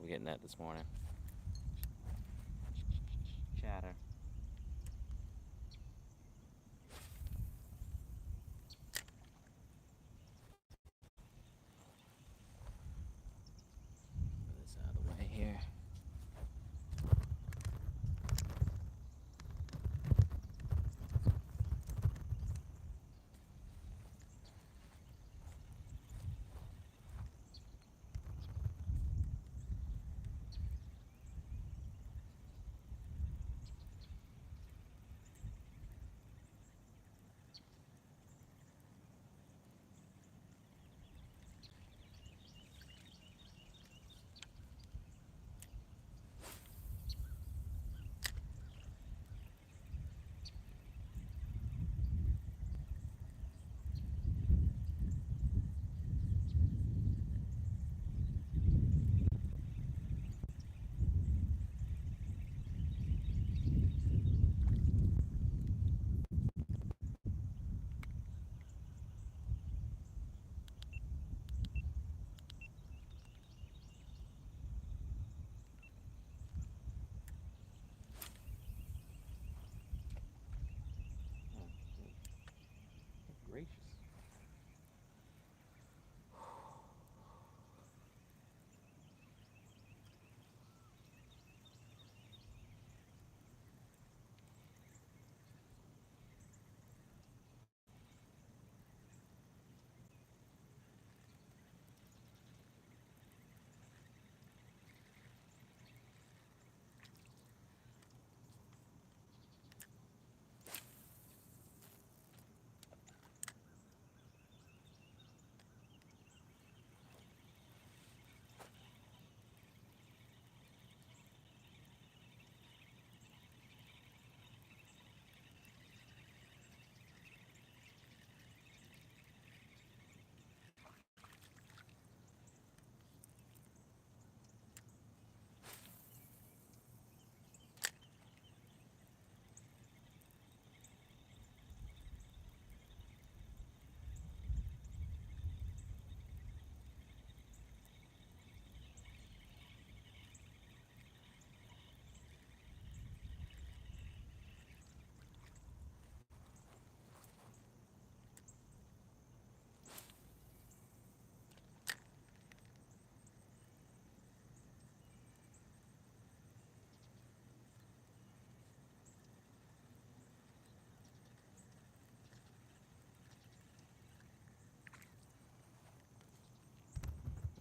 we getting at this morning? Chatter. Put this out of the way here. Oh, good gracious.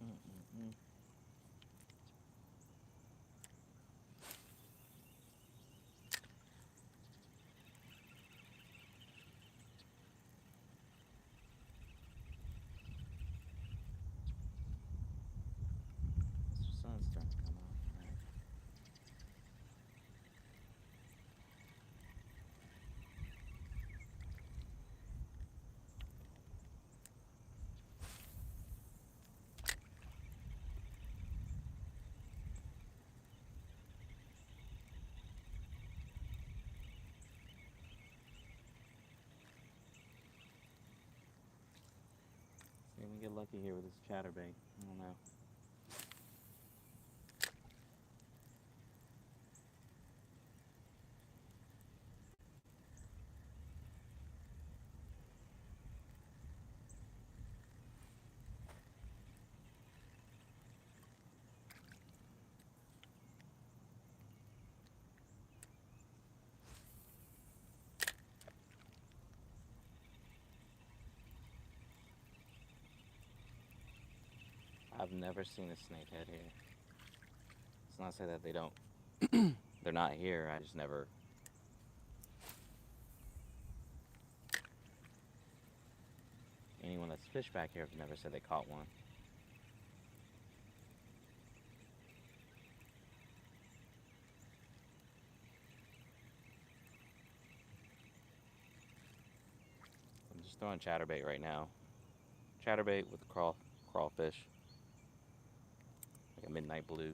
Mm-mm-mm. The sun's starting to come out. All right. See if we get lucky here with this chatterbait. I don't know. I've never seen a snakehead here. It's not to say that they don't. They're not here. I just never. Anyone that's fished back here have never said they caught one. I'm just throwing chatterbait right now. Chatterbait with a crawfish, like a midnight blue.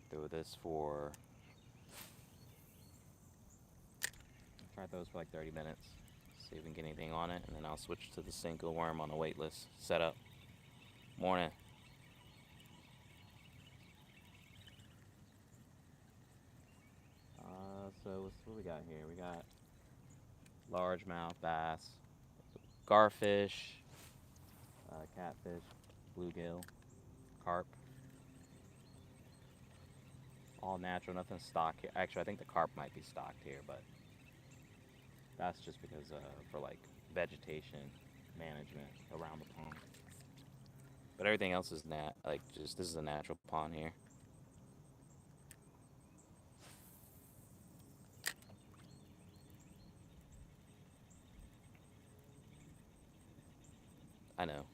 Throw this for. Try those for like 30 minutes. See if we can get anything on it, and then I'll switch to the single worm on the wait list. Set up. Morning. So what we got here? We got largemouth bass, garfish, catfish, bluegill, carp. All natural, nothing stocked here. Actually, I think the carp might be stocked here, but that's just because for like vegetation management around the pond. But everything else is like just this is a natural pond here. I know.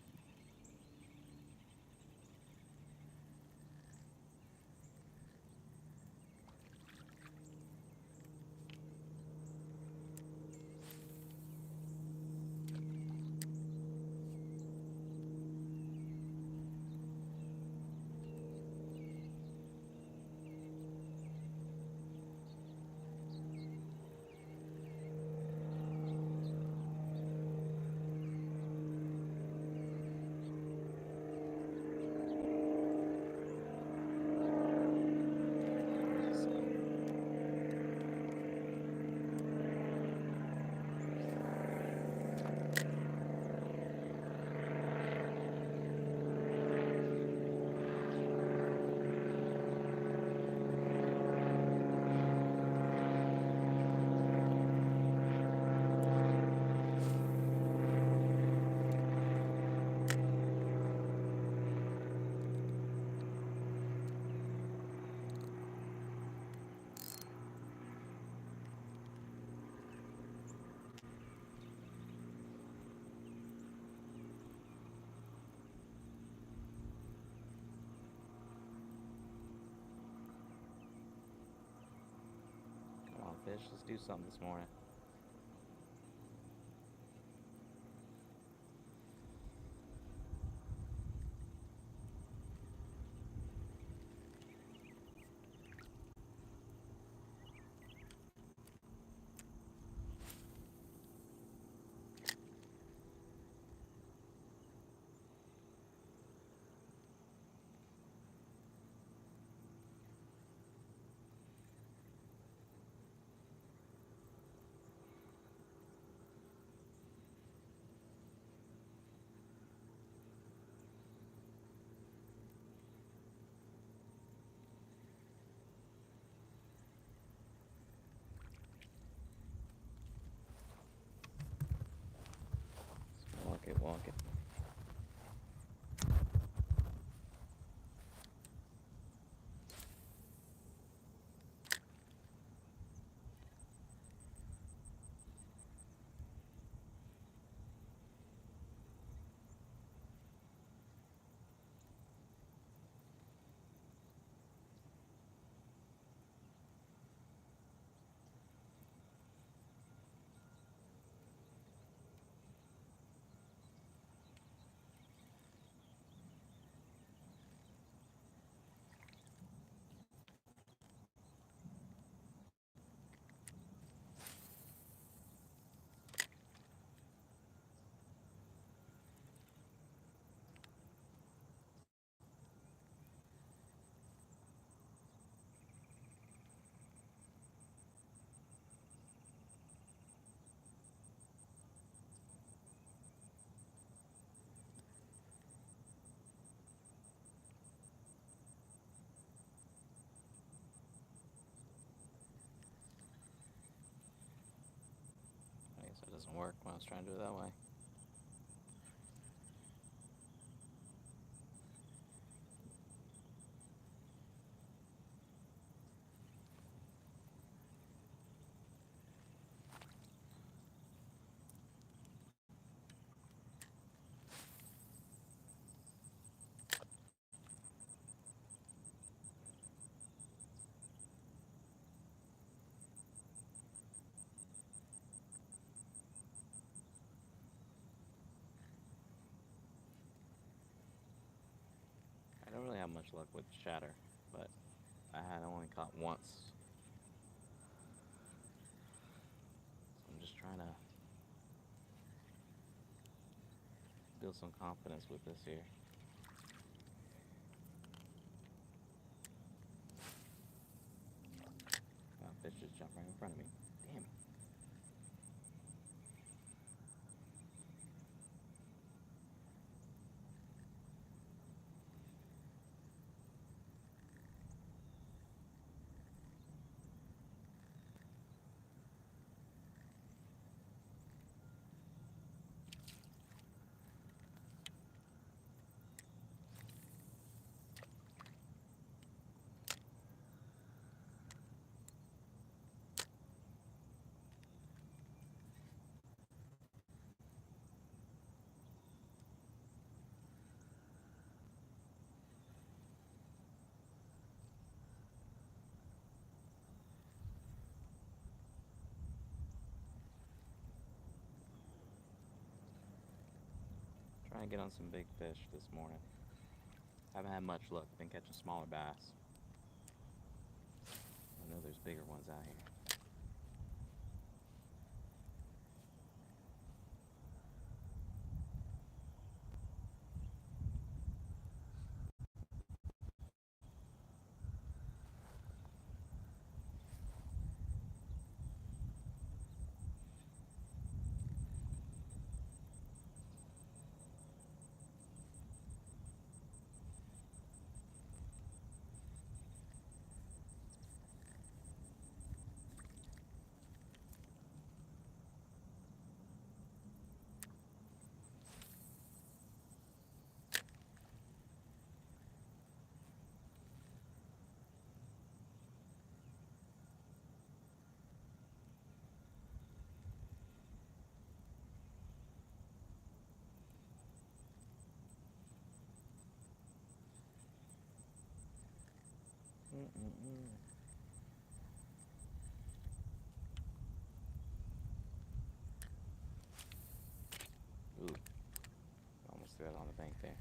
Come on, fish. Let's do something this morning. Walk it, walk it. I guess it doesn't work when I was trying to do it that way. I don't really have much luck with shatter, but I had only caught once. So I'm just trying to build some confidence with this here. Fish just jumped right in front of me. Trying to get on some big fish this morning. Haven't had much luck. Been catching smaller bass. I know there's bigger ones out here. Ooh, almost threw it on the bank there.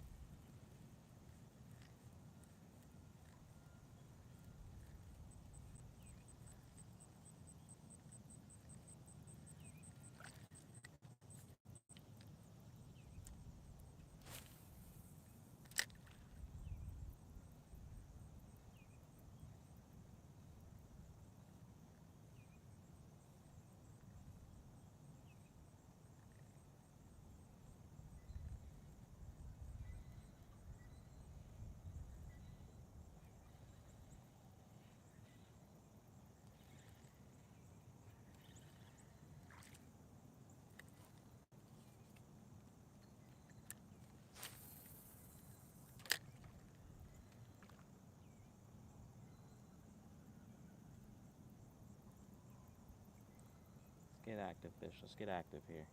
Let's get active, fish. Let's get active here.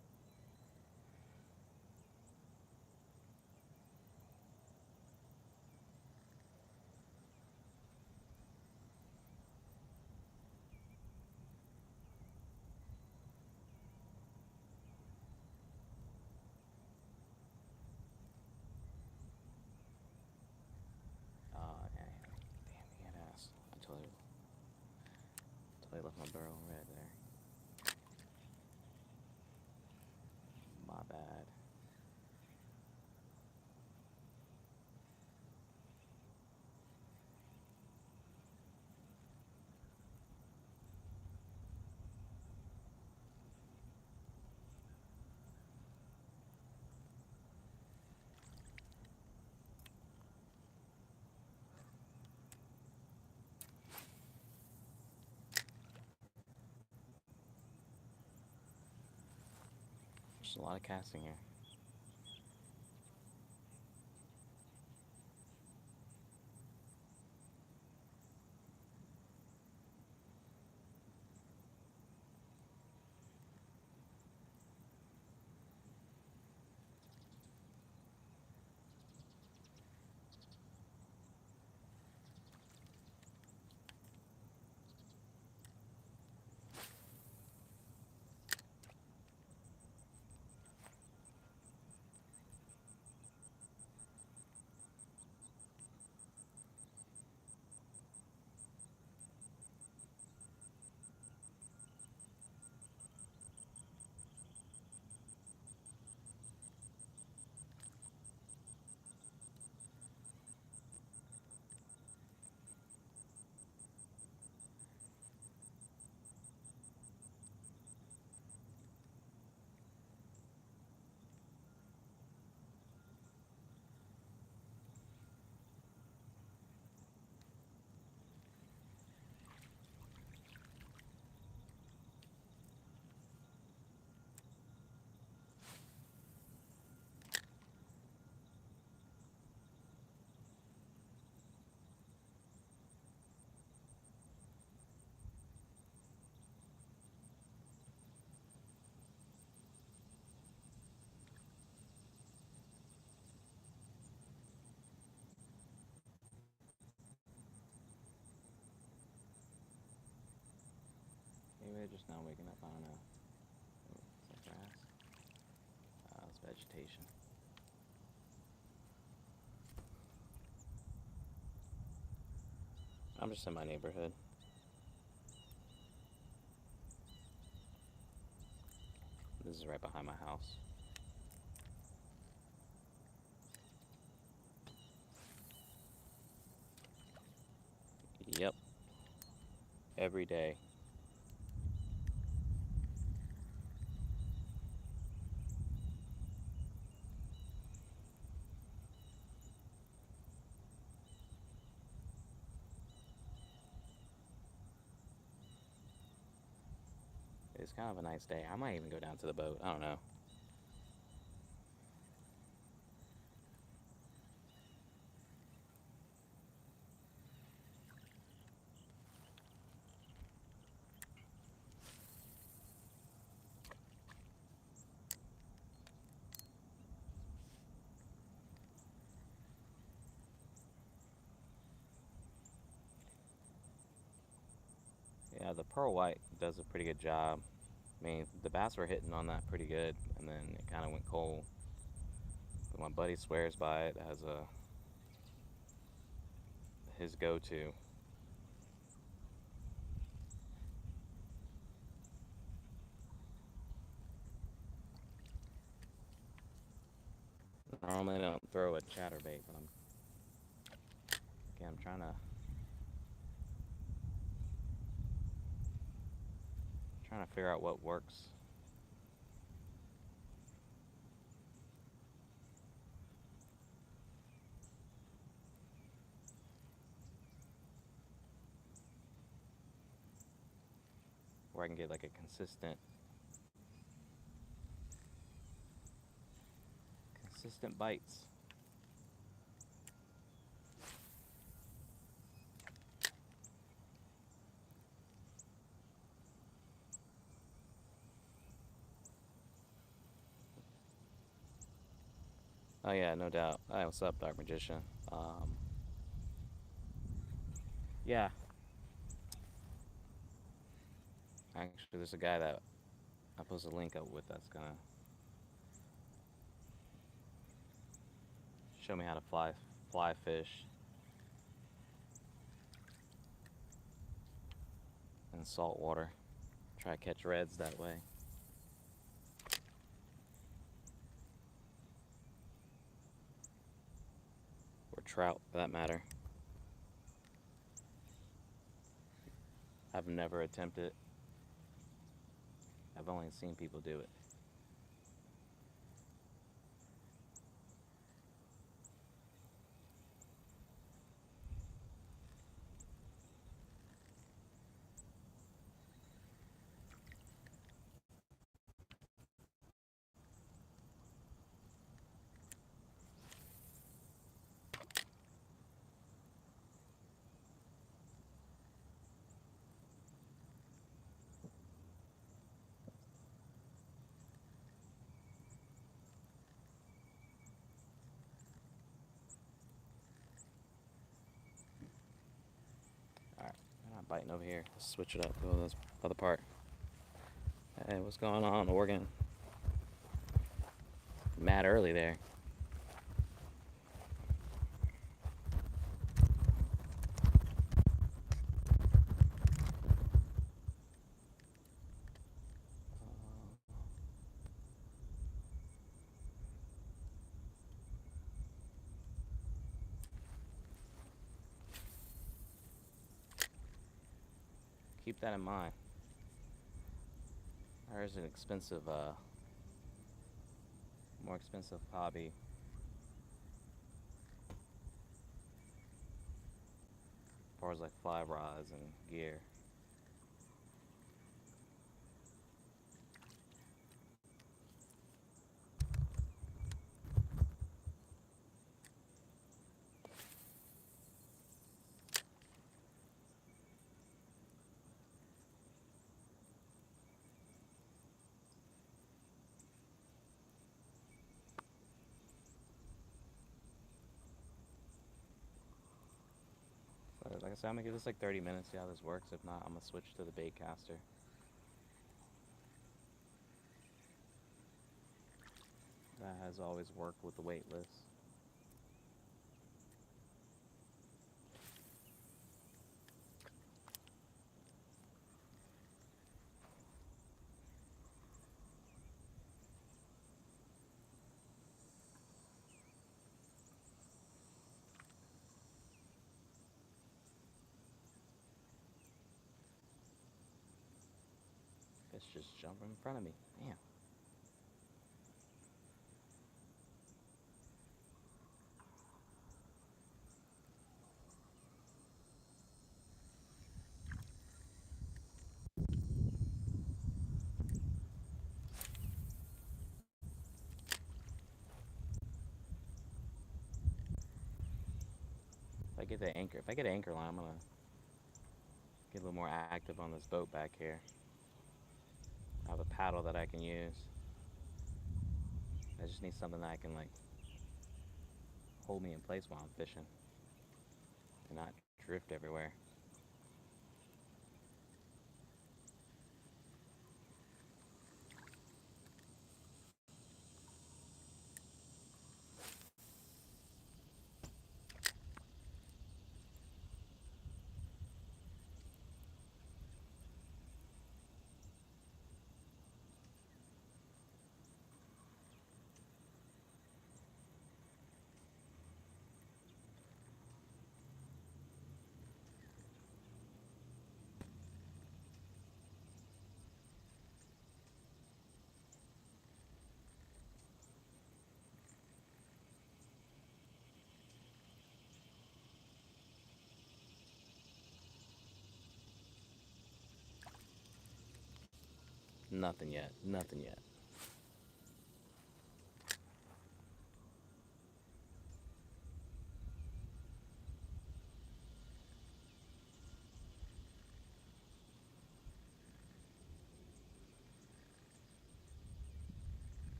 Oh, okay. Damn, he had ass. I totally left my burrow red there. My bad. There's a lot of casting here. Maybe they're just now waking up. I don't know. Ooh, is that grass? It's vegetation. I'm just in my neighborhood. This is right behind my house. Yep. Every day. It's kind of a nice day. I might even go down to the boat. I don't know. Yeah, the pearl white does a pretty good job. I mean, the bass were hitting on that pretty good, and then it kind of went cold. But my buddy swears by it as his go-to. Normally I don't throw a chatterbait, but I'm trying to figure out what works. Where I can get like a consistent bites. Oh yeah, no doubt. Hi, what's up, Dark Magician? Yeah, actually, there's a guy that I posted a link up with that's gonna show me how to fly fish in salt water. Try to catch reds that way. Or trout, for that matter. I've never attempted it. I've only seen people do it. Alright, I'm not biting over here. Let's switch it up. Go to this other part. Hey, what's going on, Oregon? Mad early there. Keep that in mind. There's an expensive, more expensive hobby. As far as like fly rods and gear. Like I said, I'm gonna give this like 30 minutes, see how this works. If not, I'm gonna switch to the bait caster. That has always worked with the weightless. Fish just jumping in front of me. Damn. If I get an anchor line, I'm gonna get a little more active on this boat back here. I have a paddle that I can use. I just need something that I can like hold me in place while I'm fishing and not drift everywhere. Nothing yet. Nothing yet.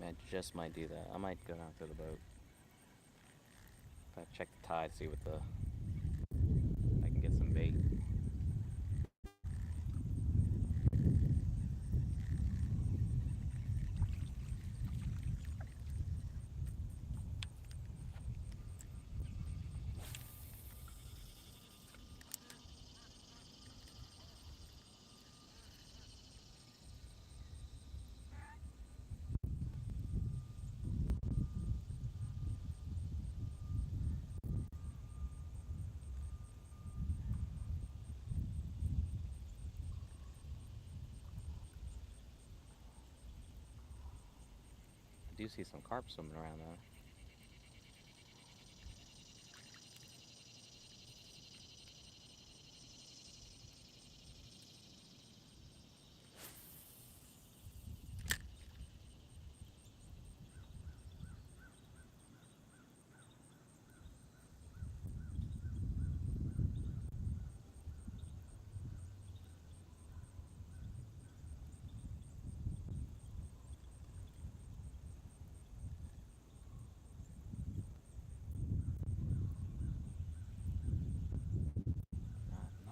I just might do that. I might go down to the boat. If I check the tide, see what the I can get some bait. I do see some carp swimming around though.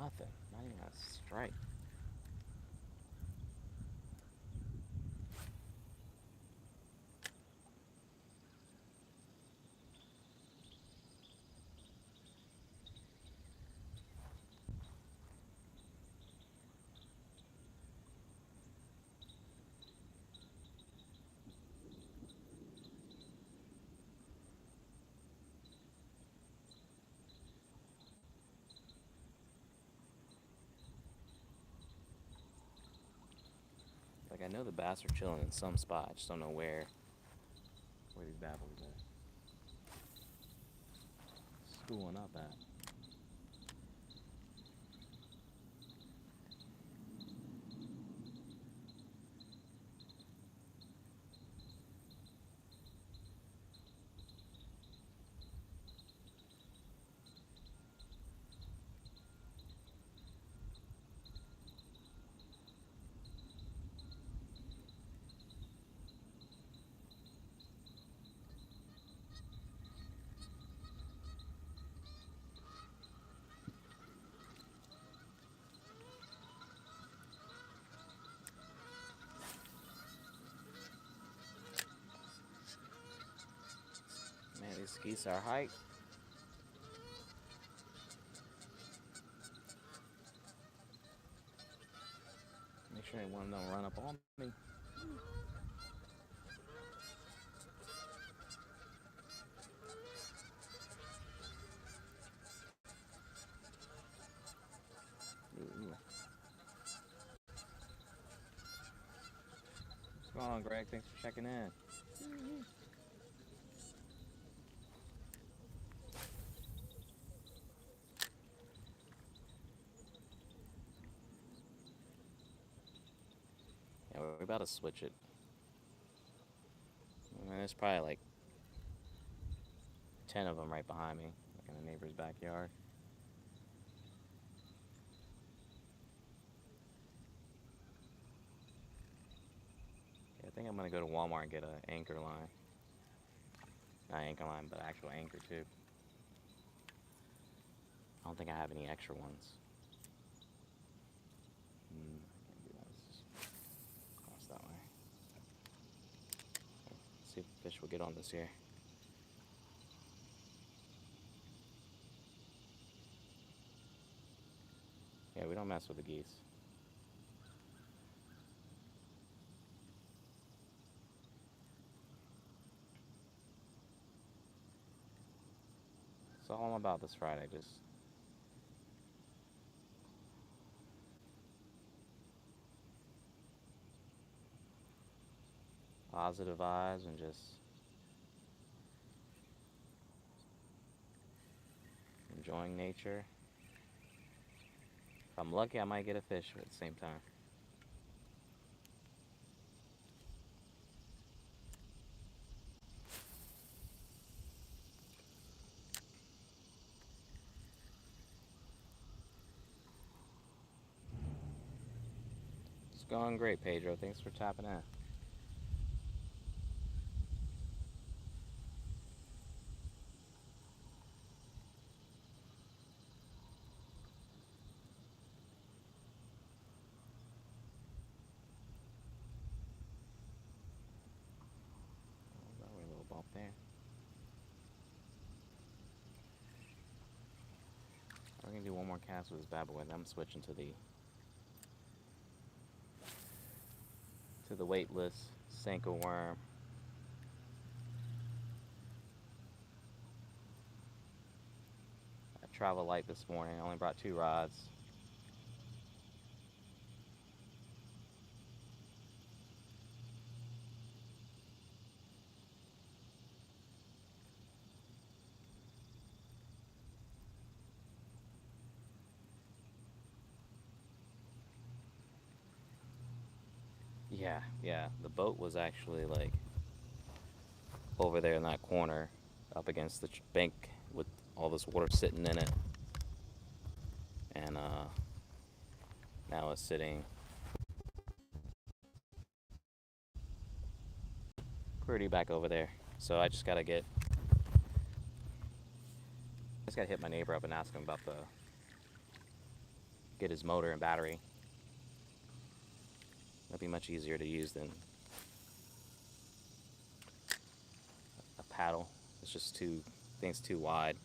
Nothing. Not even a strike. Like I know the bass are chilling in some spot. I just don't know where these bad boys are schooling up at. Geese are height. Make sure anyone don't run up on me. What's going on, Greg? Thanks for checking in. Yeah, we're about to switch it. There's probably like 10 of them right behind me, like in the neighbor's backyard. Yeah, I think I'm gonna go to Walmart and get an anchor line. Not anchor line, but actual anchor too. I don't think I have any extra ones. Let's cross that way. Let's see if fish will get on this here. Yeah, we don't mess with the geese. That's all I'm about this Friday, just positive vibes and just enjoying nature. If I'm lucky, I might get a fish at the same time. It's going great, Pedro. Thanks for tapping in. That way, a little bump there. We're gonna do one more cast with this bad boy. Then I'm switching to the weightless Senko worm. I traveled light this morning. I only brought 2 rods. Yeah. The boat was actually like over there in that corner, up against the bank with all this water sitting in it, and now it's sitting pretty back over there. So I just gotta hit my neighbor up and ask him about get his motor and battery. That'd be much easier to use than a paddle. It's just things too wide.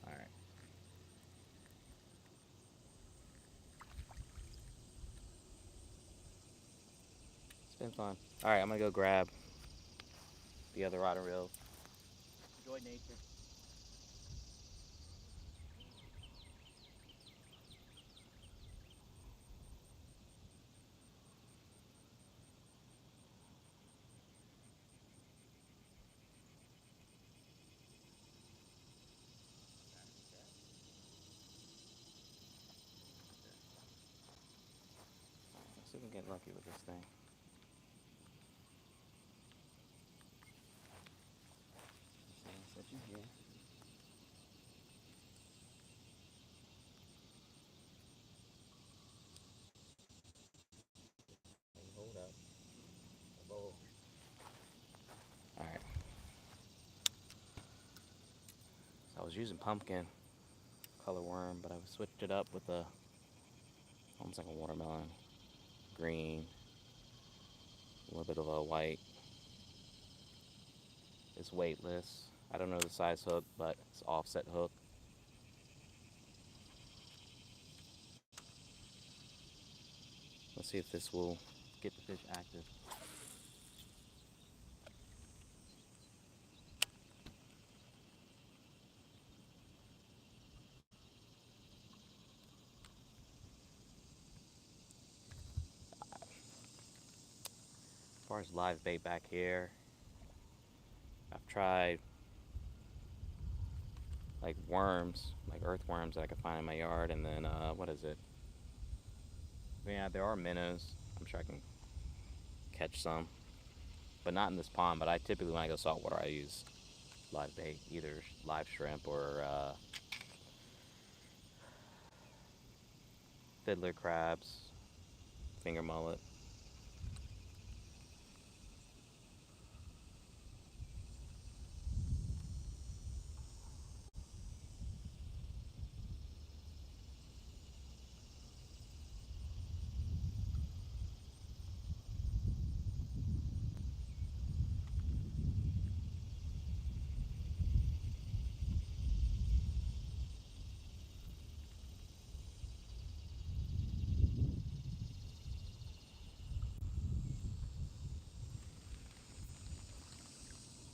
All right. It's been fun. All right, I'm gonna go grab the other rod and reel. Enjoy nature. Let's see if we can get lucky with this thing. Set you here. Hold up. All right. was using pumpkin color worm, but I switched it up with a almost like a watermelon green, a little bit of a white. It's weightless. I don't know the size hook, but it's offset hook. Let's see if this will get the fish active. As far as live bait back here, I've tried like worms, like earthworms that I could find in my yard, and then what is it? Yeah, there are minnows. I'm sure I can catch some, but not in this pond. But I typically, when I go saltwater, I use live bait, either live shrimp or fiddler crabs, finger mullet.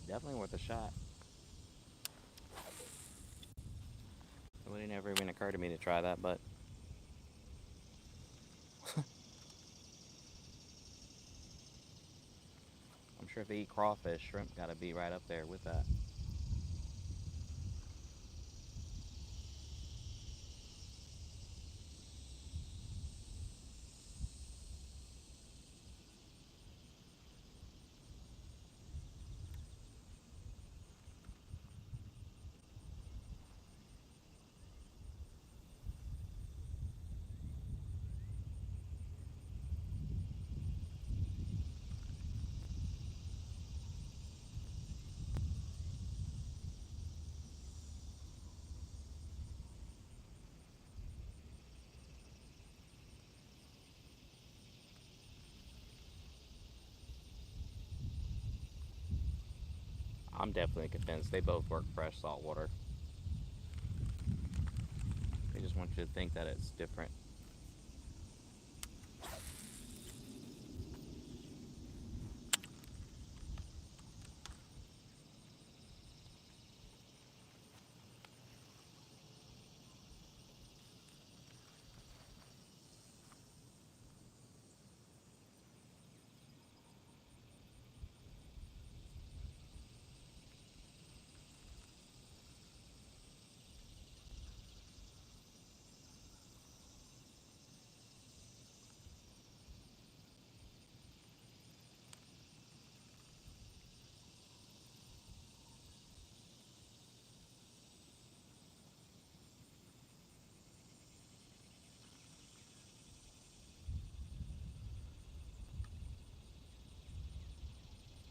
Definitely worth a shot. It would never even occur to me to try that, but I'm sure if they eat crawfish, shrimp got to be right up there with that. I'm definitely convinced they both work fresh saltwater. They just want you to think that it's different.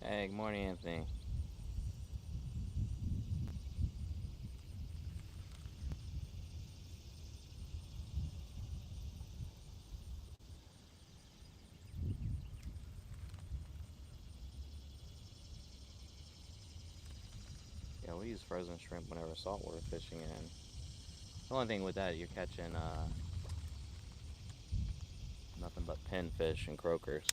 Hey, good morning, Anthony. Yeah, we use frozen shrimp whenever saltwater fishing, and the only thing with that, you're catching nothing but pinfish and croakers.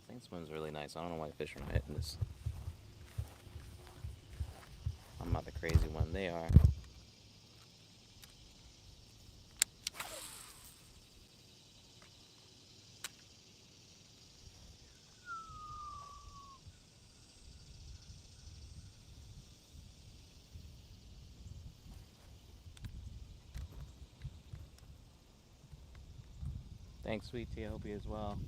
This thing swims really nice. I don't know why the fish are not hitting this. I'm not the crazy one. They are. Thanks, sweet tea. I hope you as well.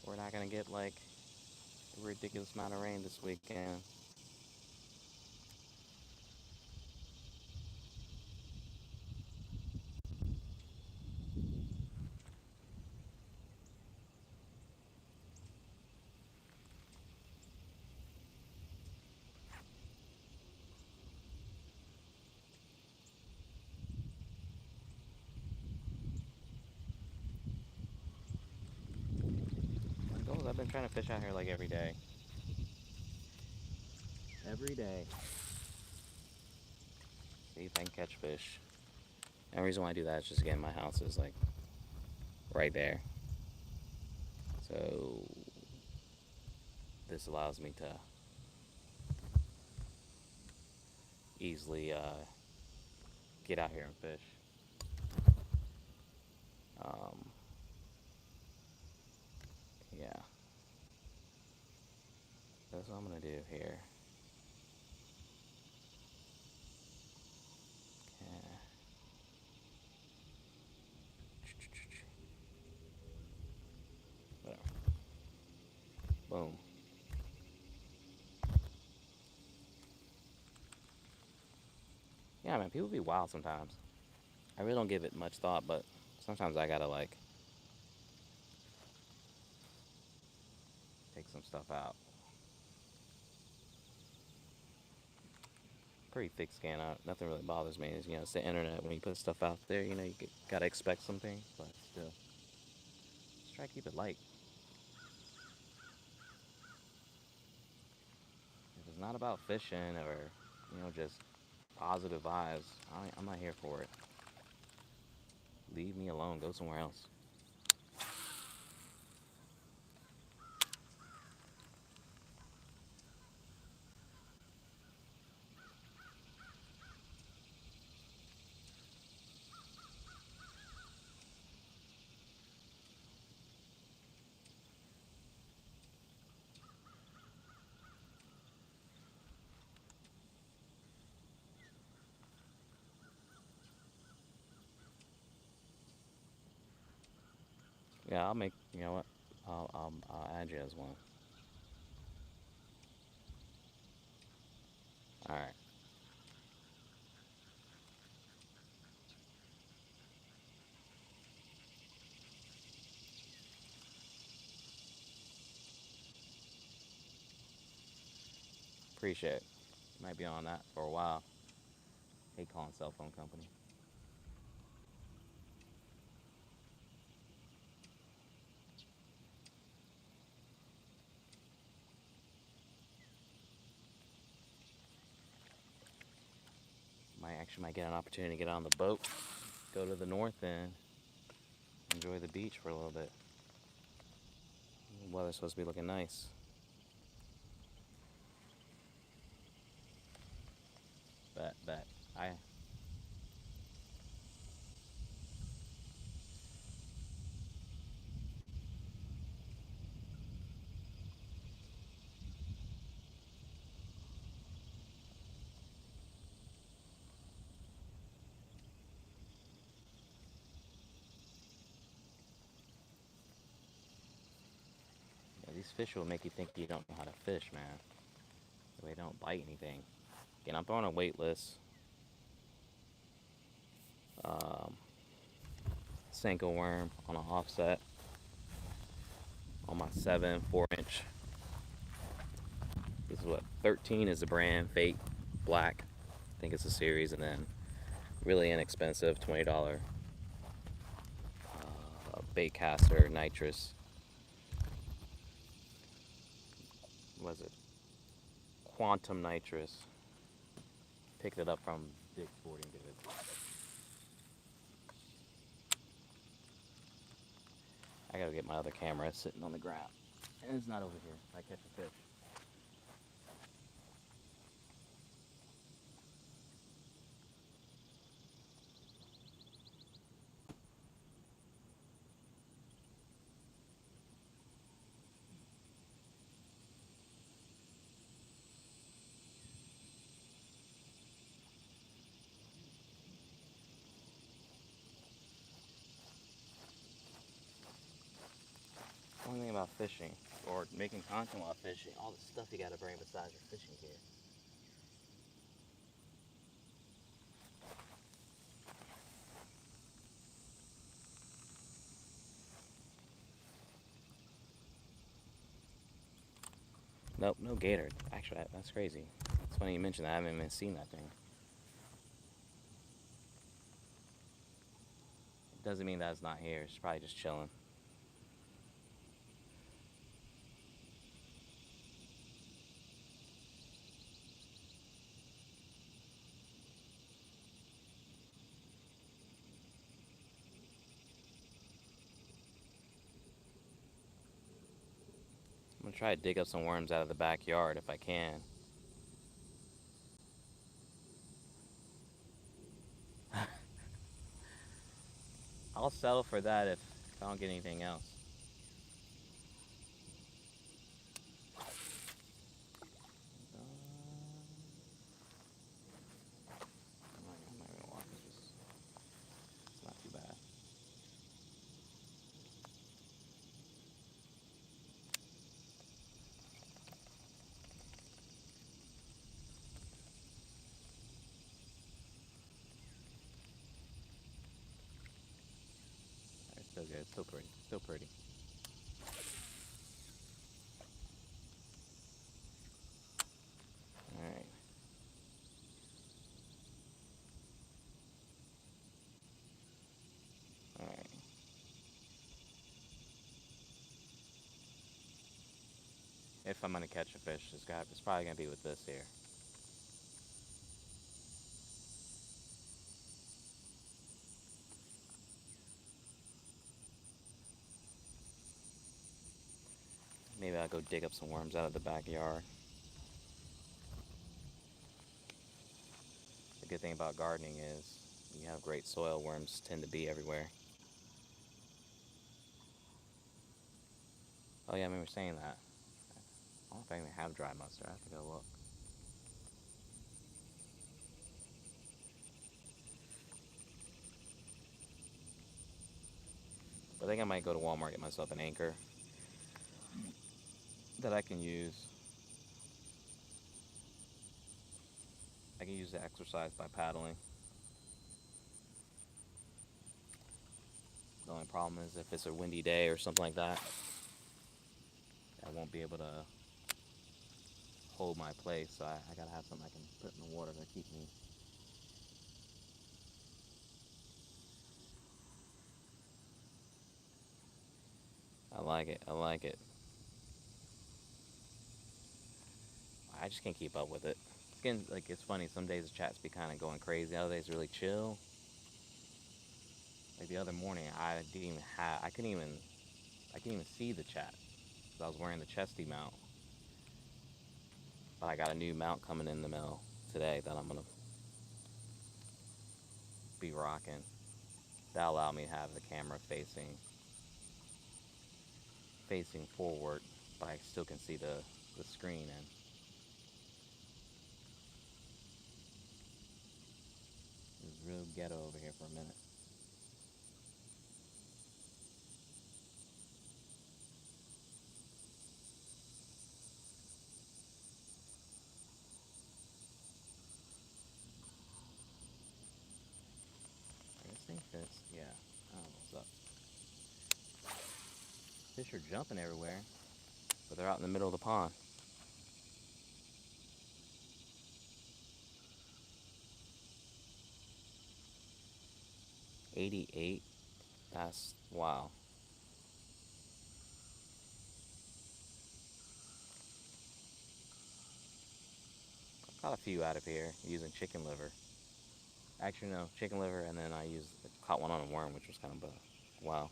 We're not gonna get like a ridiculous amount of rain this weekend. Goals, I've been trying to fish out here like every day. Every day. See if I can catch fish. And the reason why I do that is just again my house is like right there. So this allows me to easily get out here and fish. Yeah. That's what I'm gonna do here. Okay. Whatever. Boom. Yeah, man, people be wild sometimes. I really don't give it much thought, but sometimes I gotta like take some stuff out. Pretty thick skin out. Nothing really bothers me. Is, it's the internet. When you put stuff out there, you gotta expect some things, but still, just try to keep it light. If it's not about fishing or just positive vibes, I'm not here for it. Leave me alone. Go somewhere else. Yeah, I'll make. You know what? I'll add you as one. All right. Appreciate it. Might be on that for a while. Hate calling cell phone company. Might get an opportunity to get on the boat, go to the north end, enjoy the beach for a little bit. The weather's supposed to be looking nice. Bet. I These fish will make you think you don't know how to fish, man. They don't bite anything. Again, I'm throwing a weightless um, Senko worm on an offset on my 7 4-inch. This is what 13 is the brand Fate Black. I think it's a series, and then really inexpensive $20 bait caster nitrous. What is it? Quantum nitrous. Picked it up from Dick's Sporting Goods. I gotta get my other camera. It's sitting on the ground. And it's not over here. I catch a fish. One thing about fishing, or making content while fishing, all the stuff you gotta bring besides your fishing gear. Nope, no gator. Actually, that's crazy. It's funny you mentioned that. I haven't even seen that thing. Doesn't mean that it's not here. It's probably just chilling. I'm gonna try to dig up some worms out of the backyard if I can. I'll settle for that if I don't get anything else. I'm not gonna walk. It's not too bad. It's still good. It's still pretty. Still pretty. All right. All right. If I'm gonna catch a fish, it's probably gonna be with this here. Maybe I'll go dig up some worms out of the backyard. The good thing about gardening is you have great soil. Worms tend to be everywhere. Oh yeah, I remember saying that. I don't know if I even have dry mustard. I have to go look. But I think I might go to Walmart, get myself an anchor that I can use. I can use the exercise by paddling. The only problem is if it's a windy day or something like that, I won't be able to hold my place. So I gotta have something I can put in the water to keep me. I like it. I like it. I just can't keep up with it. It's getting like it's funny. Some days the chats be kind of going crazy. Other days really chill. Like the other morning, I couldn't even see the chat because I was wearing the chesty mount. But I got a new mount coming in the mail today that I'm gonna be rocking. That allow me to have the camera facing forward, but I still can see the screen. And it was real ghetto over here for a minute. This thing fits. Yeah. I don't know what's up. Fish are jumping everywhere, but they're out in the middle of the pond. 88. That's wow. Caught a few out of here using chicken liver. Actually, no, chicken liver, and then caught one on a worm, which was kind of wow.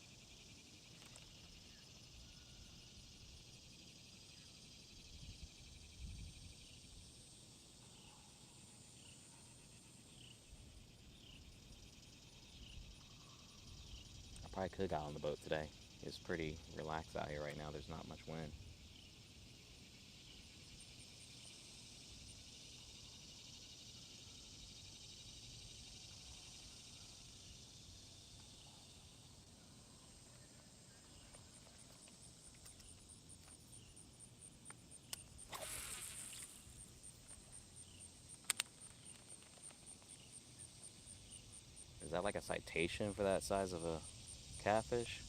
I probably could have got on the boat today. It's pretty relaxed out here right now. There's not much wind. Is that like a citation for that size of a catfish?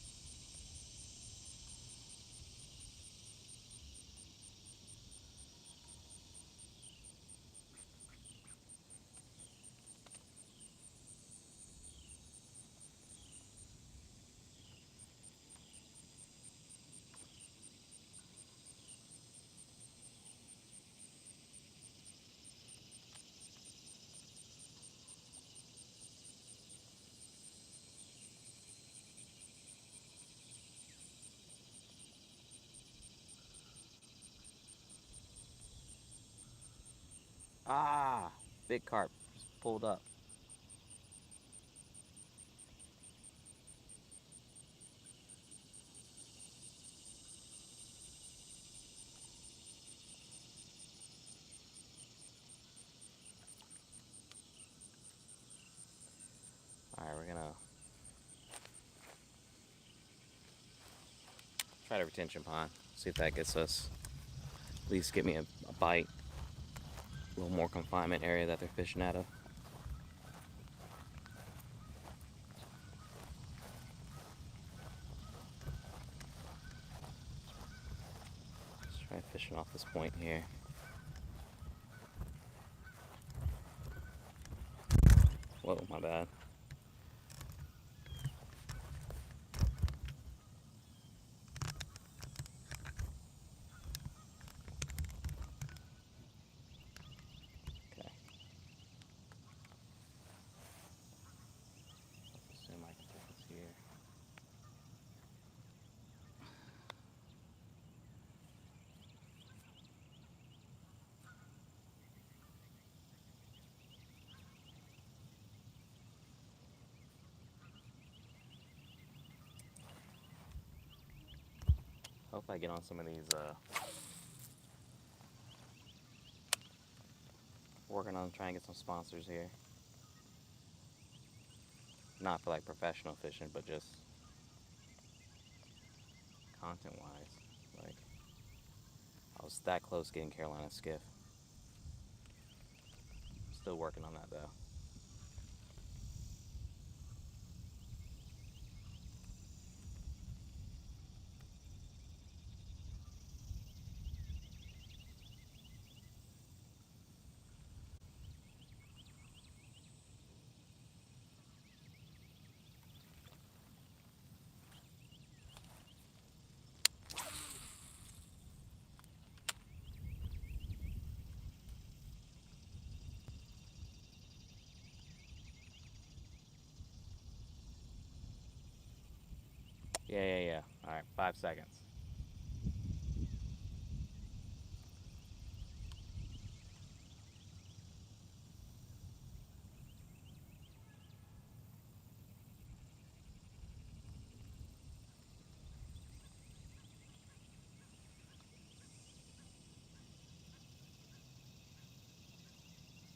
Ah, big carp just pulled up. All right, we're gonna try the retention pond. See if that gets us, at least get me a bite. A little more confinement area that they're fishing out of. Let's try fishing off this point here. Whoa, my bad. Okay. Let's assume I can put this here. Hope I get on some of these, working on trying to get some sponsors here. Not for like professional fishing, but just content wise. Like, I was that close getting Carolina skiff. Still working on that though. Yeah. All right, 5 seconds.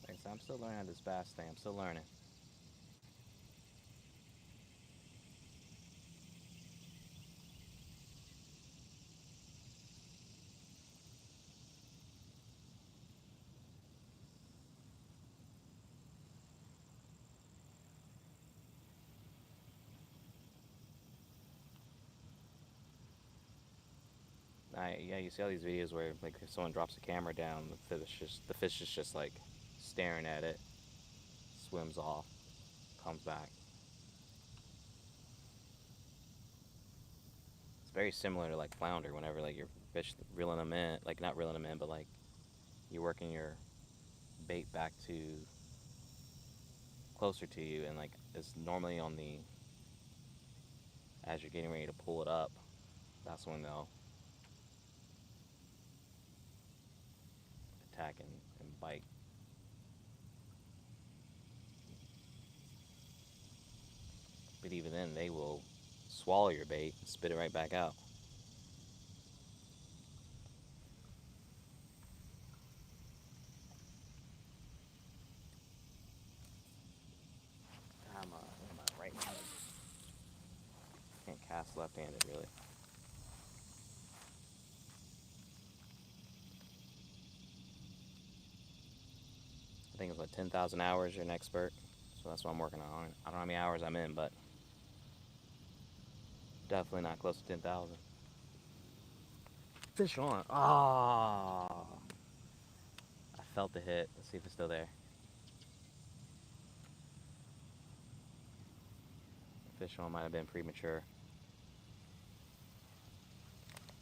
Thanks. I'm still learning this bass thing. I'm still learning. Yeah, you see all these videos where like if someone drops a camera down, the fish is just like staring at it, swims off, comes back. It's very similar to like flounder. Whenever like you're fish reeling them in, like not reeling them in, but like you're working your bait back to closer to you, and like it's normally on the, as you're getting ready to pull it up, that's when they'll attack and bite. But even then, they will swallow your bait and spit it right back out. What am I, right-handed? Can't cast left-handed, really. I think it's like 10,000 hours you're an expert, so that's what I'm working on. I don't know how many hours I'm in, but definitely not close to 10,000. Fish on. Ah! I felt the hit. Let's see if it's still there. The fish on might have been premature.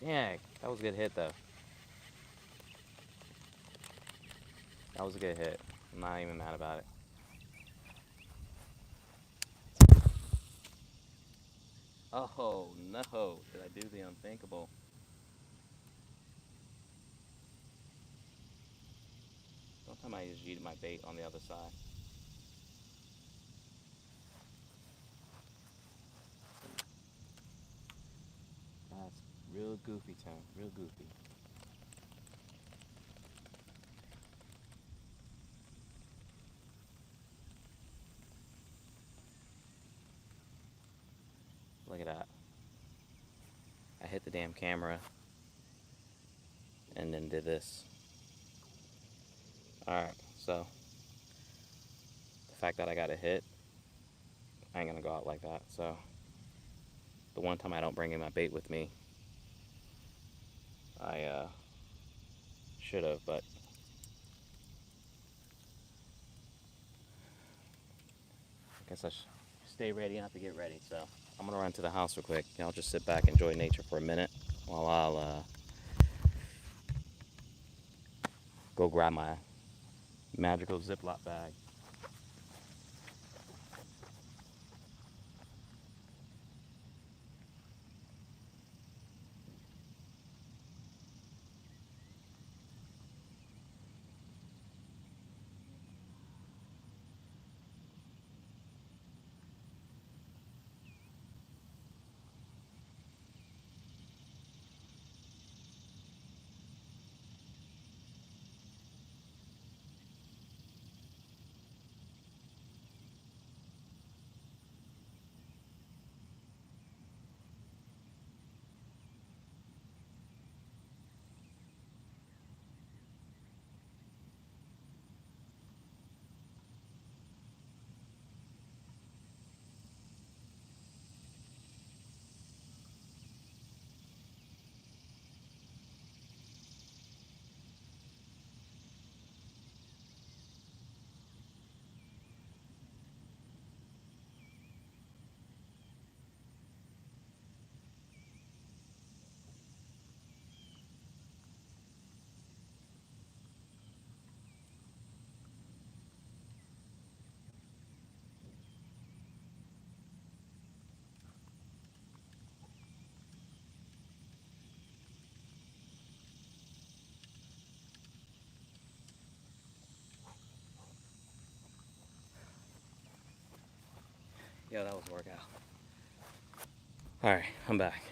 Dang, that was a good hit though. That was a good hit. I'm not even mad about it. Oh no, did I do the unthinkable? One time I just yeeted my bait on the other side. That's real goofy, Tim. Real goofy. Look at that. I hit the damn camera and then did this. Alright, so the fact that I got a hit, I ain't gonna go out like that. So the one time I don't bring in my bait with me, I should have, but I guess I should stay ready, not to get ready. So I'm gonna run to the house real quick. Y'all just sit back, enjoy nature for a minute while I'll go grab my magical Ziploc bag. Yeah, that was a workout. Alright, I'm back.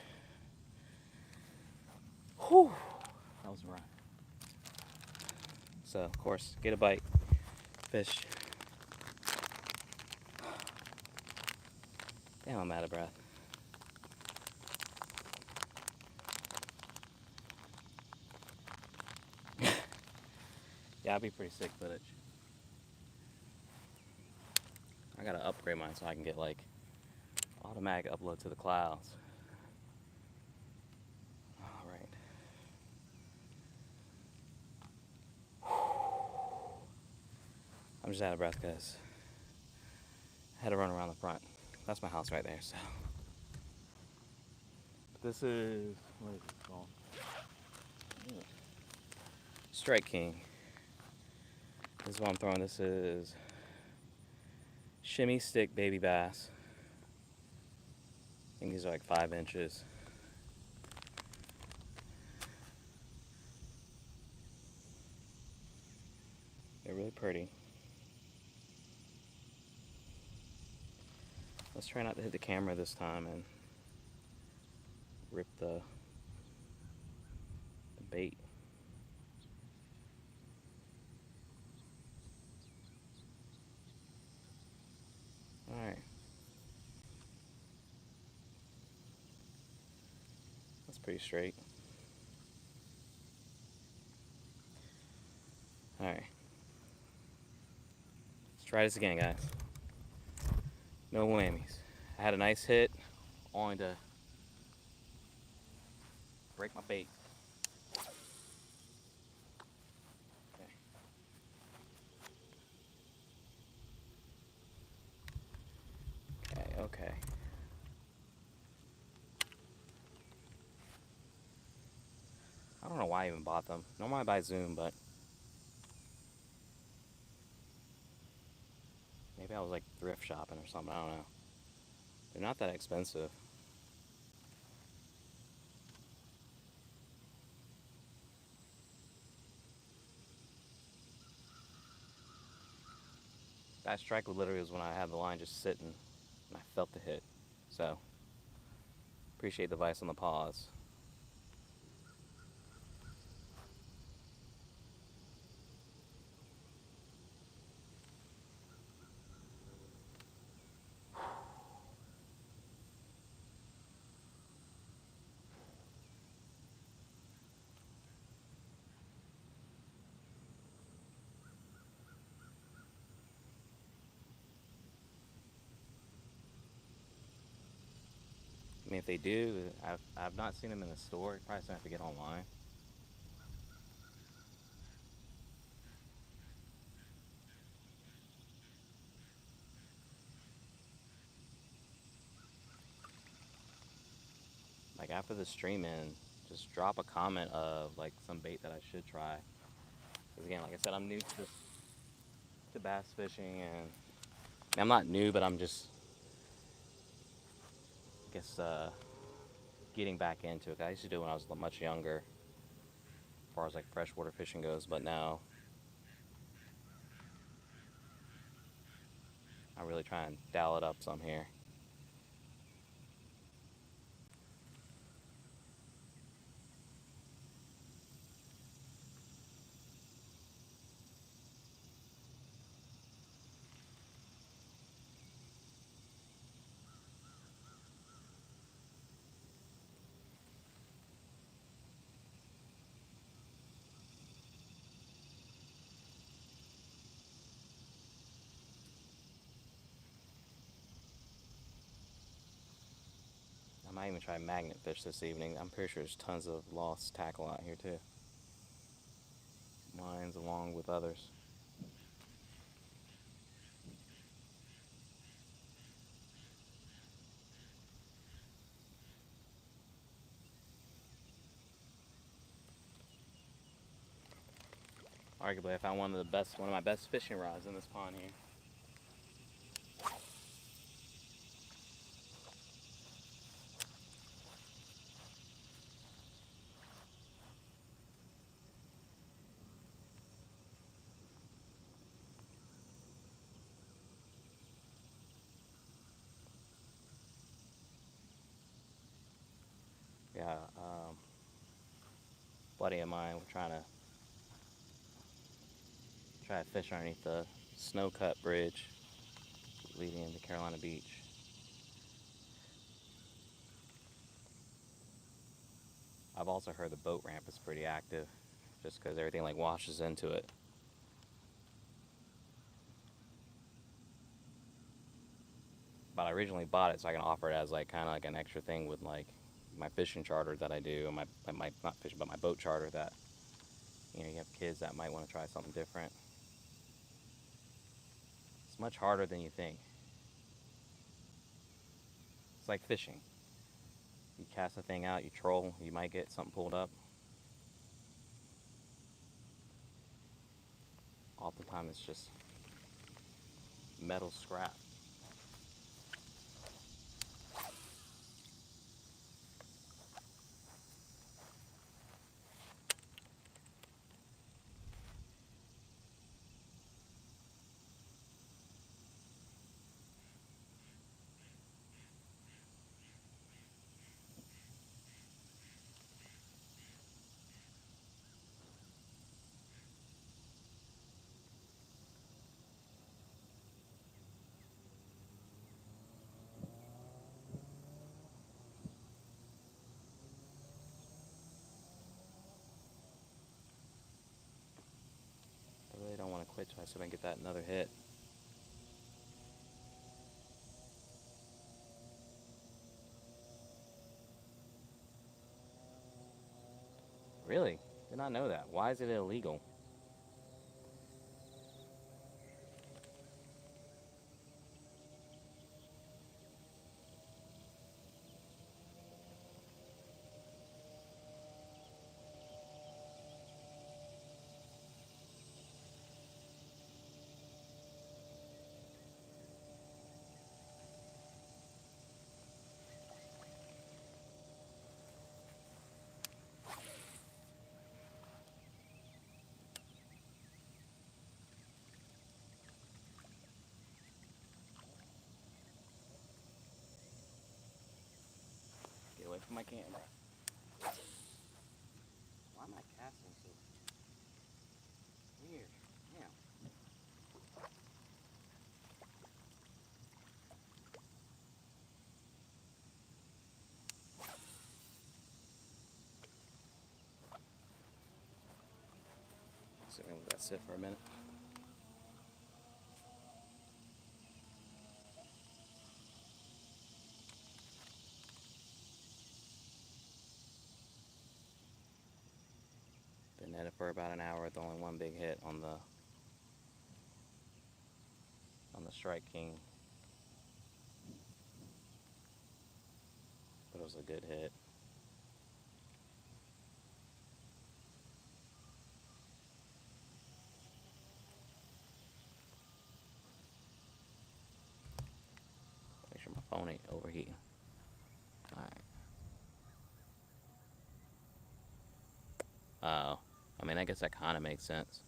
Whew, that was a run. So, of course, get a bite, fish. Damn, I'm out of breath. Yeah, I'd be pretty sick footage. I gotta upgrade mine so I can get like automatic upload to the clouds. Alright. I'm just out of breath because I had to run around the front. That's my house right there, so. This is, what is it called? Strike King. This is what I'm throwing. This is shimmy stick baby bass. I think these are like 5 inches. They're really pretty. Let's try not to hit the camera this time and rip the bait. Alright. That's pretty straight. Alright. Let's try this again, guys. No whammies. I had a nice hit, only to break my bait. Okay. I don't know why I even bought them. Normally I buy Zoom, but maybe I was like thrift shopping or something. I don't know. They're not that expensive. That strike literally was when I had the line just sitting and I felt the hit. So, appreciate the advice on the pause. I mean, if they do, I've not seen them in the store. You probably have to get online. Like after the stream in, just drop a comment of like some bait that I should try. Because again, like I said, I'm new to bass fishing, and I'm not new, but I'm just, I guess, getting back into it. I used to do it when I was much younger, as far as like freshwater fishing goes, but now I'm really trying to dial it up some here. I might even try magnet fish this evening. I'm pretty sure there's tons of lost tackle out here too. Mines along with others. Arguably, I found one of my best fishing rods in this pond here. Yeah, buddy of mine, we're try to fish underneath the snow-cut bridge leading into Carolina Beach. I've also heard the boat ramp is pretty active, just because everything like washes into it. But I originally bought it so I can offer it as like kind of like an extra thing with like my fishing charter that I do, and my not fishing but my boat charter that, you know, you have kids that might want to try something different. It's much harder than you think. It's like fishing. You cast a thing out, you troll, you might get something pulled up. Oftentimes time it's just metal scrap. I really don't want to quit till I see if I can get that another hit. Really? Did not know that. Why is it illegal? Get away from my camera. Why am I casting so weird? Yeah. So we're gonna let that sit for a minute. Been at it for about an hour with only one big hit on the Strike King. But it was a good hit. Make sure my phone ain't overheating. Alright. I mean, I guess that kind of makes sense.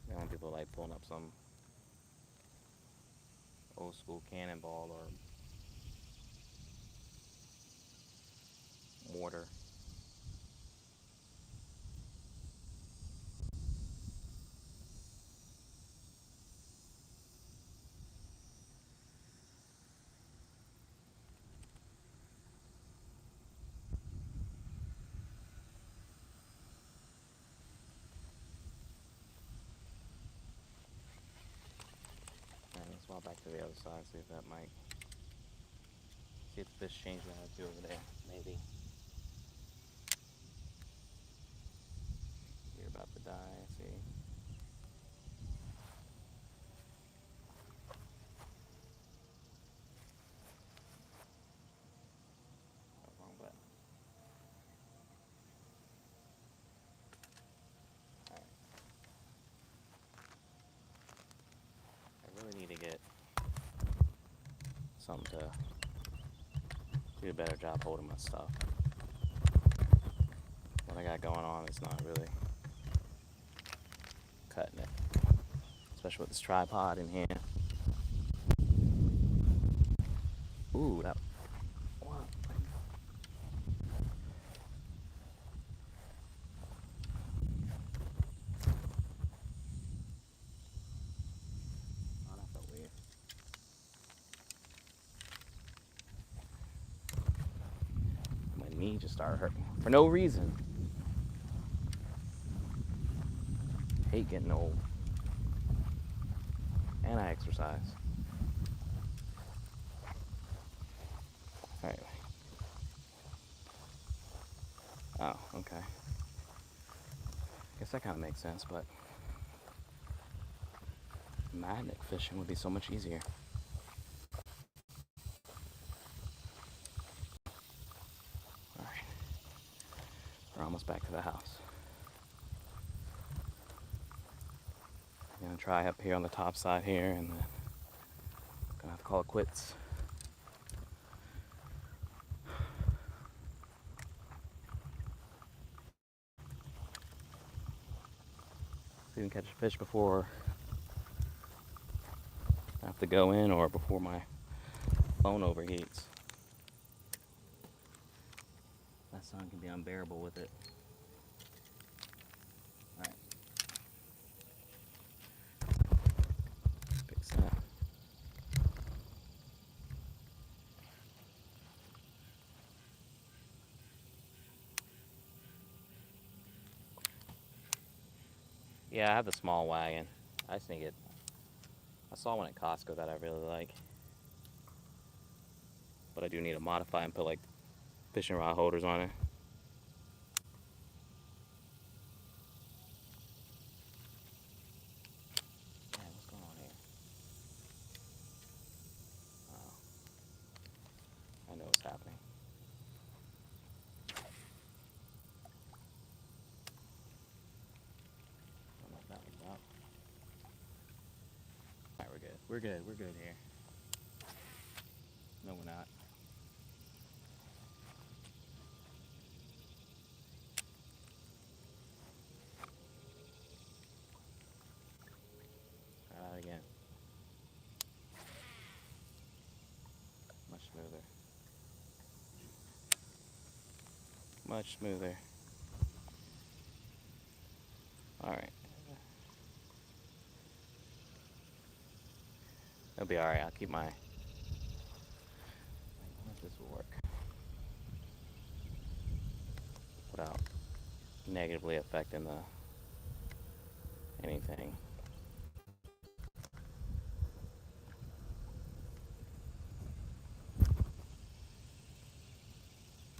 You know, when people like pulling up some old school cannonball or mortar. Alright, let's walk back to the other side, see if that might. See if the fish changed what I do over there. Maybe. You're about to die, I see. Oh, wrong button. Alright. I really need to get something to do a better job holding my stuff. What I got going on is not really cutting it. Especially with this tripod in here. Ooh, that. What? Oh, that felt weird. My knee just started hurting for no reason. Hate getting old. And I exercise. Alright. Oh, okay. Guess that kind of makes sense, but magnet fishing would be so much easier. Alright. We're almost back to the house. try up here on the top side here, and then gonna have to call it quits. See if we can catch a fish before I have to go in or before my phone overheats. That sun can be unbearable with it. Alright. Fix that. Yeah, I have the small wagon. I just think I saw one at Costco that I really like. But I do need to modify and put like fishing rod holders on it. Man, what's going on here? Oh, I know what's happening. I don't know what that was about. Alright, we're good. We're good. We're good here. No, we're not. Try that again. Much smoother. Much smoother. Alright. It'll be alright. I'll keep my... I wonder if this will work. Without negatively affecting anything.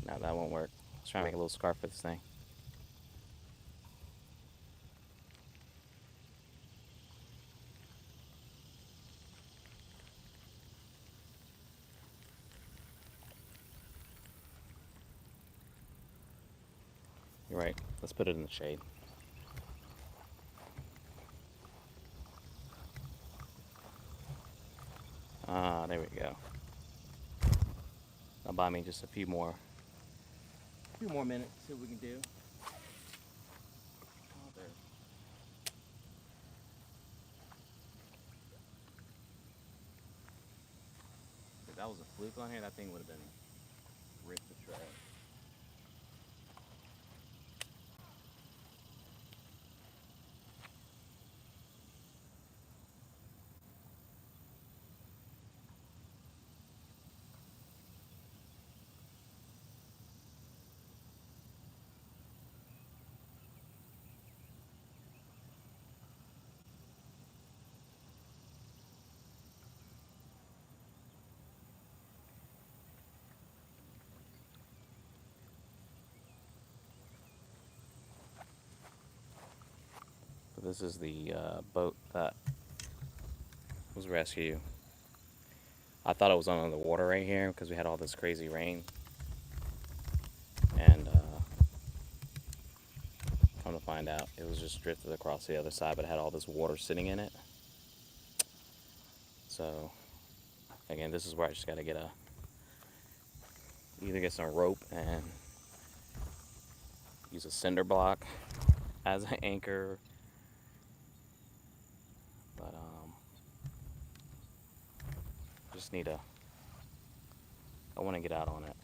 No, that won't work. Let's try to make a little scarf for this thing. You're right. Let's put it in the shade. Ah, there we go. Now buy me just a few more minutes, see what we can do. Oh, there. If that was a fluke on here, that thing would have been ripped to shreds. But this is the boat that was rescued. I thought it was under the water right here because we had all this crazy rain. And come to find out, it was just drifted across the other side, but it had all this water sitting in it. So, again, this is where I just got to either get some rope and use a cinder block as an anchor. But, just need I want to get out on it.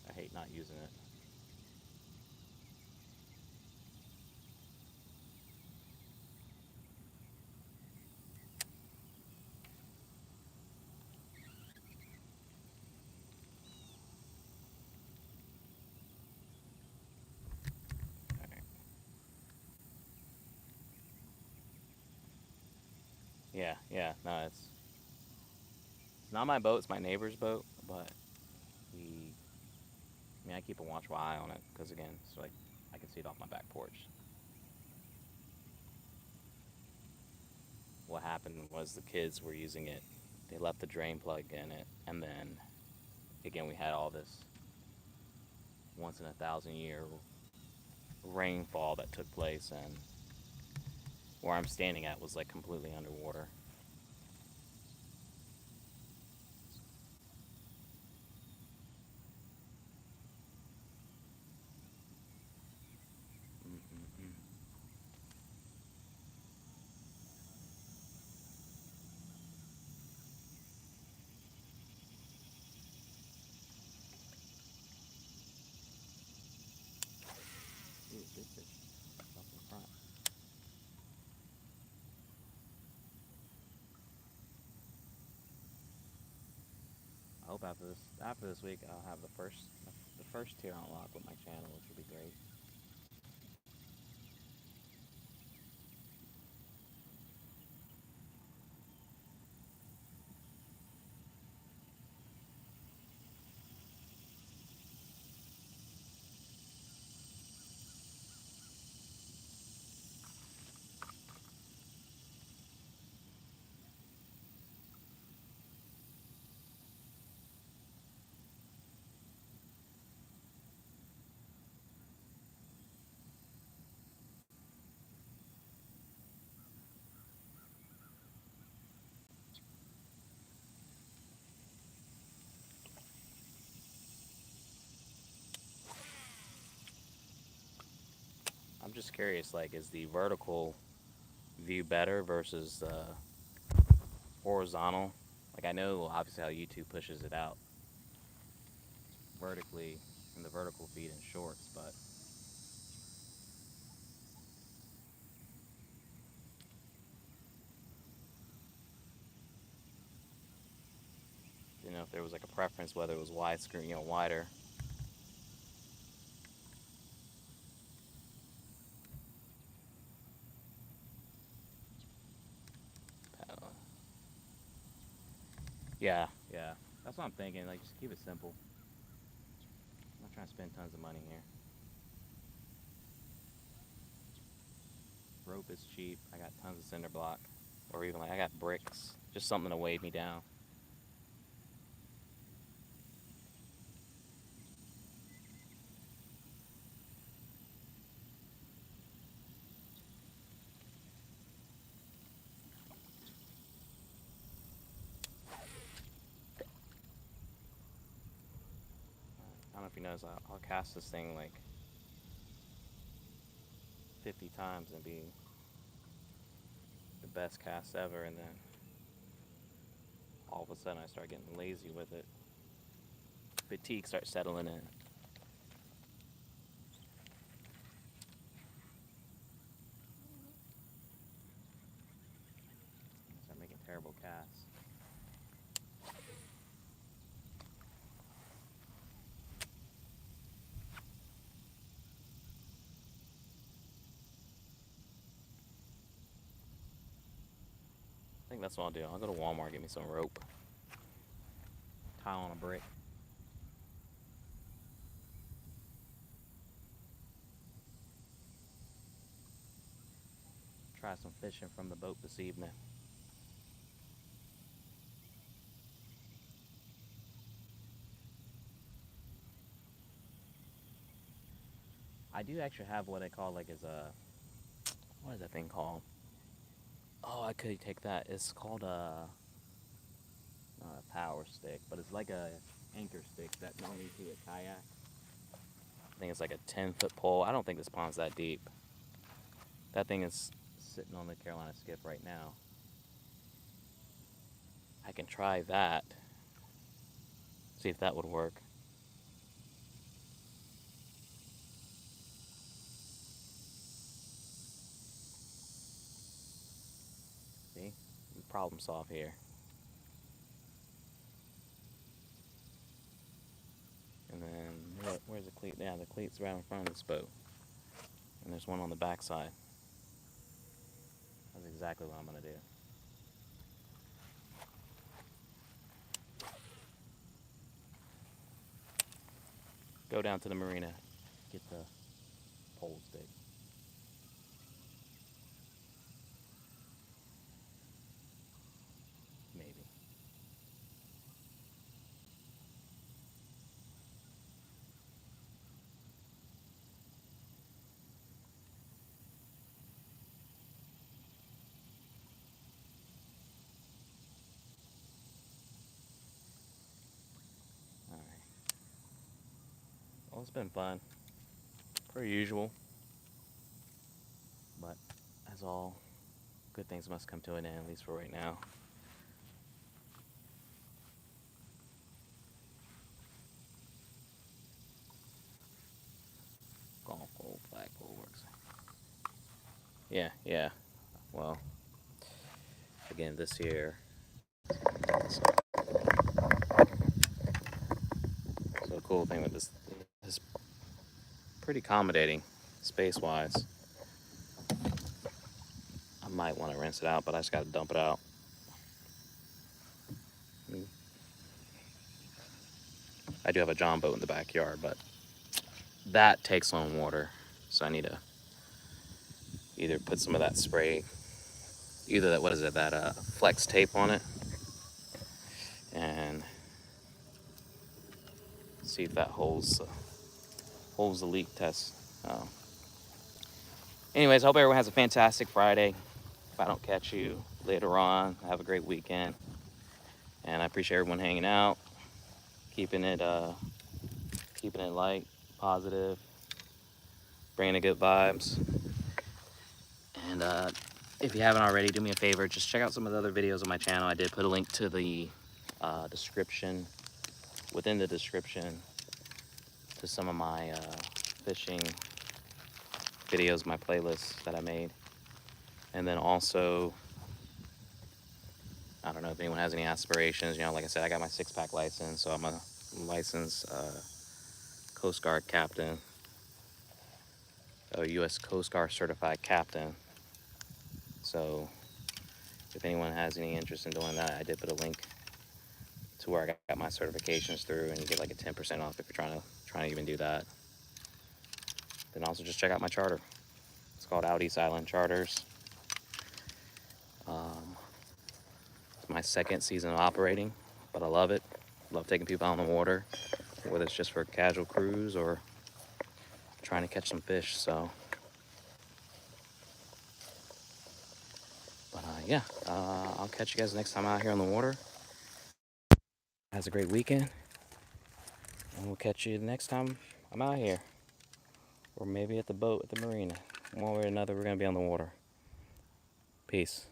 I hate not using it. Yeah, no, it's not my boat, it's my neighbor's boat, but I keep a watchful eye on it, because again, it's like, I can see it off my back porch. What happened was the kids were using it, they left the drain plug in it, and then, again, we had all this once in a thousand year rainfall that took place, and where I'm standing at was like completely underwater. Mm-mm-mm. Ooh, big fish up in front. I hope after this week I'll have the first tier unlocked with my channel, which would be great. I'm just curious, like, is the vertical view better versus horizontal? Like, I know obviously how YouTube pushes it out vertically in the vertical feed and shorts, but if there was like a preference, whether it was widescreen, wider. Uh, yeah, yeah. That's what I'm thinking. Like, just keep it simple. I'm not trying to spend tons of money here. Rope is cheap. I got tons of cinder block, or even like I got bricks. Just something to weigh me down. I don't know if you notice, I'll cast this thing like 50 times and be the best cast ever, and then all of a sudden I start getting lazy with it. Fatigue starts settling in. I start making terrible casts. I think that's what I'll do. I'll go to Walmart, get me some rope, tie on a brick. Try some fishing from the boat this evening. I do actually have what I call like is a, what is that thing called? Oh, I could take that. It's called a, not a power stick, but it's like a anchor stick that normally you see a kayak. I think it's like a 10-foot pole. I don't think this pond's that deep. That thing is sitting on the Carolina skiff right now. I can try that. See if that would work. See? Problem solve here. And then, where's the cleat? Yeah, the cleat's right in front of this boat. And there's one on the back side. That's exactly what I'm going to do. Go down to the marina, get the pole stick. Maybe. it's been fun. Per usual. But as all good things must come to an end, at least for right now. Golf gold, flagpole works. Yeah, yeah. Well, again, this year. So the cool thing with this is pretty accommodating space-wise. I might want to rinse it out, but I just got to dump it out. I do have a John boat in the backyard, but that takes on water, so I need to either put some of that spray, either that, what is it, that flex tape on it, and see if that holds the leak test. Anyways, I hope everyone has a fantastic Friday. If I don't catch you later on, have a great weekend, and I appreciate everyone hanging out, keeping it light, positive, bringing the good vibes. And if you haven't already, do me a favor, just check out some of the other videos on my channel. I did put a link to the description, within the description, to some of my fishing videos, my playlists that I made. And then also, I don't know if anyone has any aspirations. You know, like I said, I got my 6-pack license, so I'm a licensed Coast Guard captain, a U.S. Coast Guard certified captain. So if anyone has any interest in doing that, I did put a link to where I got my certifications through, and you get like a 10% off if you're trying to even do that. Then also just check out my charter. It's called Out East Island Charters. It's my 2nd season of operating, but I love it. Love taking people out on the water, whether it's just for a casual cruise or trying to catch some fish. So, but yeah, I'll catch you guys next time out here on the water. Have a great weekend, and we'll catch you next time I'm out here, or maybe at the boat at the marina. One way or another, we're gonna be on the water. Peace.